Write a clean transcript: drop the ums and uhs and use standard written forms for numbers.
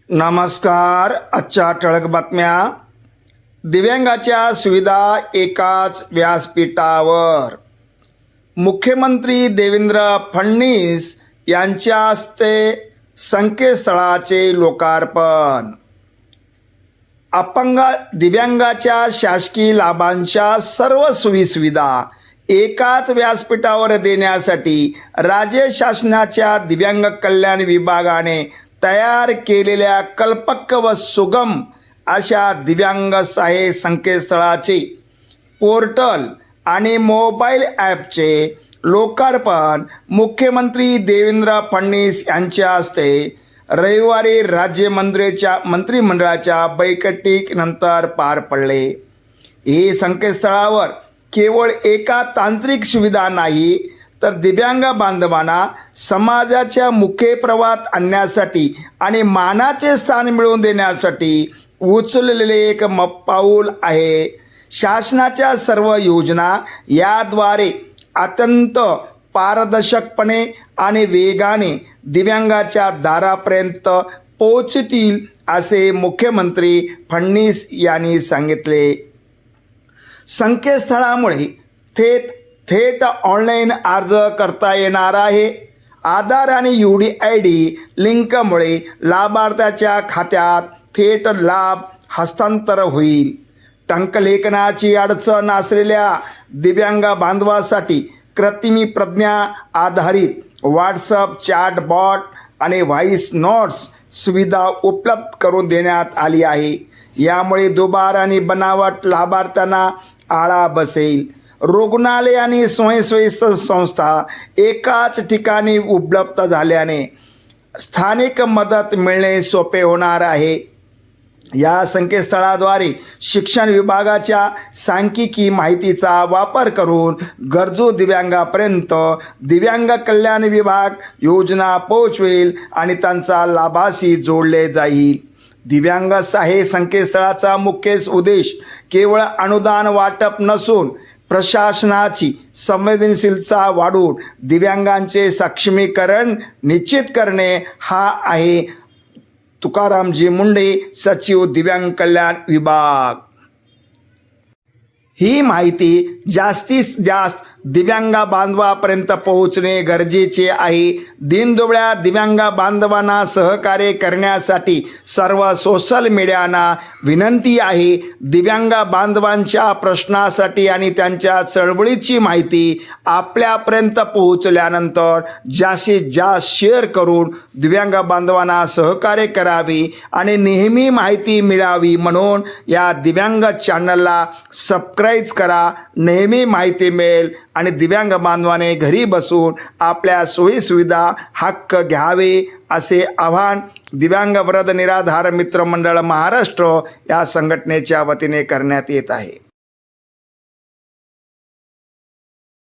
नमस्कार. आजच्या ठळक बातम्या. दिव्यांगाच्या सुविधा एकाच व्यासपीठावर. मुख्यमंत्री देवेंद्र फडणवीस यांच्या हस्ते संकेतस्थळाचे लोकार्पण. अपंग दिव्यांगाच्या शासकीय लाभांच्या सर्व सोयीसुविधा एकाच व्यासपीठावर देण्यासाठी राज्य शासनाच्या दिव्यांग कल्याण विभागाने तयार केलेल्या कल्पक व सुगम अशा दिव्यांग सहाय्य संकेतस्थळाचे पोर्टल आणि मोबाईल ॲपचे लोकार्पण मुख्यमंत्री देवेंद्र फडणवीस यांच्या हस्ते रविवारी राज्य मंत्रिमंडळाच्या बैठकीनंतर पार पडले. हे संकेतस्थळावर केवळ एका तांत्रिक सुविधा नाही तर दिव्यांग बांधवांना समाजाच्या मुख्य प्रवाहात आणण्यासाठी आणि मानाचे स्थान मिळवून देण्यासाठी उचललेले एक पाऊल आहे. शासनाच्या सर्व योजना याद्वारे अत्यंत पारदर्शकपणे आणि वेगाने दिव्यांगाच्या दारापर्यंत पोहोचतील असे मुख्यमंत्री फडणवीस यांनी सांगितले. संकेतस्थळामुळे थेट ऑनलाईन अर्ज करता येणार आहे. आधार आणि UDID लिंकमुळे लाभार्थ्याच्या खात्यात थेट लाभ हस्तांतर होईल. टंकलेखनाची अडचण असलेल्या दिव्यांग बांधवासाठी कृत्रिम प्रज्ञा आधारित व्हॉट्सअप चॅटबॉट आणि व्हॉइस नोट्स सुविधा उपलब्ध करून देण्यात आली आहे. यामुळे दुबार आणि बनावट लाभार्थ्यांना आळा बसेल. रुग्णालय आणि स्वयंसेवी संस्था एकाच ठिकाणी उपलब्ध झाल्याने स्थानिक मदत मिळणे सोपे होणार आहे. या संकेतस्थळाद्वारे शिक्षण विभागाच्या सांख्यिकी माहितीचा वापर करून गरजू दिव्यांगापर्यंत दिव्यांग कल्याण विभाग योजना पोहोचवेल आणि त्यांचा लाभाशी जोडले जाईल. दिव्यांग सहाय्य संकेतस्थळाचा मुख्य उद्देश केवळ अनुदान वाटप नसून प्रशासनाची संवेदनशीलता वाढवून दिव्यांगांचे सक्षमीकरण निश्चित करणे हा आहे. तुकारामजी मुंडे, सचिव दिव्यांग कल्याण विभाग. ही माहिती जास्तीत जास्त दिव्यांग बांधवापर्यंत पोहोचणे गरजेचे आहे. दीनदुबळ्या दिव्यांग बांधवांना सहकार्य करण्यासाठी सर्व सोशल मीडियांना विनंती आहे. दिव्यांग बांधवांच्या प्रश्नासाठी आणि त्यांच्या चळवळीची माहिती आपल्यापर्यंत पोहोचल्यानंतर जास्तीत जास्त शेअर करून दिव्यांग बांधवांना सहकार्य करावे आणि नेहमी माहिती मिळावी म्हणून या दिव्यांग चॅनलला सबस्क्राईब करा. नेहमी माहिती मिळेल आणि दिव्यांग बांधवाने घरी बसून आपल्या सोयीसुविधा हक्क घ्यावे असे आवाहन दिव्यांग वरद निराधार मित्र मंडळ महाराष्ट्र या संघटनेच्या वतीने करण्यात येत आहे.